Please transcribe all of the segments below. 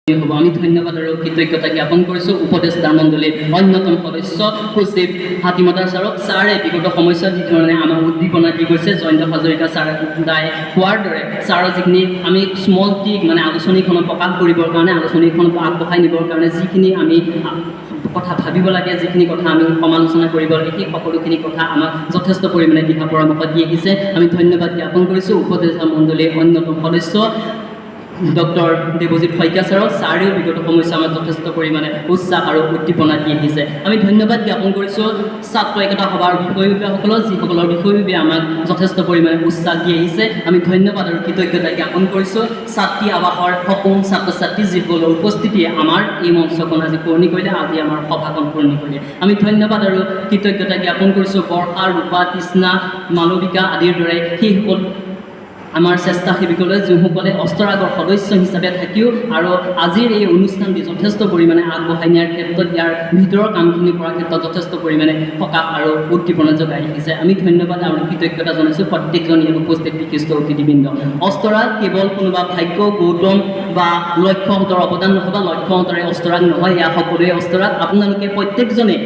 হ'ব আমি ধন্যবাদ আৰু কৃতজ্ঞতা জ্ঞাপন কৰিছোঁ উপদেষ্টা মণ্ডলীৰ অন্যতম সদস্য সচিব হাতিমতা ছাৰক। ছাৰে বিগত সময়ছোৱাত যি ধৰণে আমাক উদ্দীপনা দি গৈছে জয়ন্ত হাজৰিকা ছাৰে দাই কোৱাৰ দৰে ছাৰৰ যিখিনি আমি স্মল টিক মানে আলোচনীখনত প্ৰকাশ কৰিবৰ কাৰণে আলোচনীখন আগবঢ়াই নিবৰ কাৰণে যিখিনি আমি কথা ভাবিব লাগে, যিখিনি কথা আমি সমালোচনা কৰিব লাগে, সেই সকলোখিনি কথা আমাক যথেষ্ট পৰিমাণে দিহা পৰামৰ্শ দি আহিছে। আমি ধন্যবাদ জ্ঞাপন কৰিছোঁ উপদেষ্টা মণ্ডলীৰ অন্যতম সদস্য ডক্টৰ দেৱজিৎ শইকীয়া ছাৰক। ছাৰেও বিগত সময়ছোৱা আমাক যথেষ্ট পৰিমাণে উৎসাহ আৰু উদ্দীপনা দি আহিছে। আমি ধন্যবাদ জ্ঞাপন কৰিছোঁ ছাত্ৰ একতা সভাৰ বিষয়ববীয়াসকলক, যিসকলৰ বিষয়ববীয়া আমাক যথেষ্ট পৰিমাণে উৎসাহ দি আহিছে। আমি ধন্যবাদ আৰু কৃতজ্ঞতা জ্ঞাপন কৰিছোঁ ছাত্ৰী আৱাসৰ সকলো ছাত্ৰ ছাত্ৰী যিসকলৰ উপস্থিতিয়ে আমাৰ এই মঞ্চখন আজি পুৰণি কৰিলে, আজি আমাৰ সভাখন পুৰণি কৰিলে। আমি ধন্যবাদ আৰু কৃতজ্ঞতা জ্ঞাপন কৰিছোঁ বৰ্ষা, ৰূপা, তৃষ্ণা, মালবিকা আদিৰ দৰে সেইসকল আমাৰ স্বেচ্ছাসেৱীসকলে যিসকলে অস্ত্ৰাগাৰ সদস্য হিচাপে থাকিও আৰু আজিৰ এই অনুষ্ঠানটি যথেষ্ট পৰিমাণে আগবঢ়াই নিয়াৰ ক্ষেত্ৰত ইয়াৰ ভিতৰৰ কামখিনি কৰাৰ ক্ষেত্ৰত যথেষ্ট পৰিমাণে সকাহ আৰু উদ্দীপনা যোগাই আহিছে। আমি ধন্যবাদ আৰু কৃতজ্ঞতা জনাইছোঁ প্ৰত্যেকজন ইয়াত উপস্থিত বিশিষ্ট অতিথিবৃন্দ। অস্ত্ৰাগ কেৱল কোনোবা ভাগ্য গৌতম বা লক্ষ্যহঁতৰ অৱদান নহয় বা লক্ষ্যহঁতৰে অস্ত্ৰাগ নহয়, এয়া সকলোৱে অস্ত্ৰাগ। আপোনালোকে প্ৰত্যেকজনে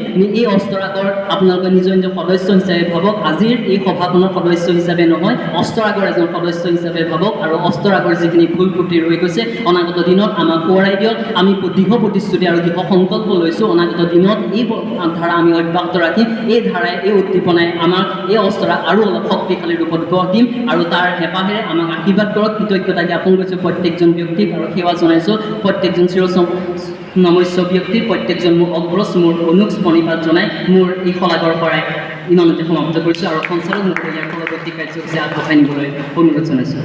এই অস্ত্ৰাগৰ আপোনালোকে নিজৰ নিজৰ সদস্য হিচাপে ভাবক। আজিৰ এই সভাখনৰ সদস্য হিচাপে নহয়, অস্ত্ৰাগৰ এজন সদস্য হিচাপে ভাবক আৰু অস্ত্ৰাগৰ যিখিনি ভুল ত্ৰুটি ৰৈ গৈছে অনাগত দিনত আমাক সোঁৱৰাই দিয়ক। আমি দৃঢ় প্ৰতিশ্ৰুতি আৰু দৃঢ় সংকল্প লৈছোঁ অনাগত দিনত এই ধাৰা আমি অব্যাহত ৰাখিম। এই ধাৰাই এই উদ্দীপনাই আমাক এই অস্ত্ৰাগ আৰু অলপ শক্তিশালী ৰূপত গঢ় দিম আৰু তাৰ হেঁপাহেৰে আমাক আশীৰ্বাদ কৰক। কৃতজ্ঞতা জ্ঞাপন কৰিছোঁ প্ৰত্যেকজন ব্যক্তিক আৰু সেৱা জনাইছোঁ প্ৰত্যেকজন নমস্য ব্যক্তিৰ, প্ৰত্যেকজন মোৰ অগ্ৰজ, মোৰ অনুজ প্ৰণিপাত জনাই মোৰ এই শলাগৰ পৰাই ইমানতে সমাপ্ত কৰিছোঁ আৰু সঞ্চালক মহোদয়ে ইয়াৰ পৰৱৰ্তী কাৰ্যসূচী আগবঢ়াই নিবলৈ অনুৰোধ জনাইছোঁ।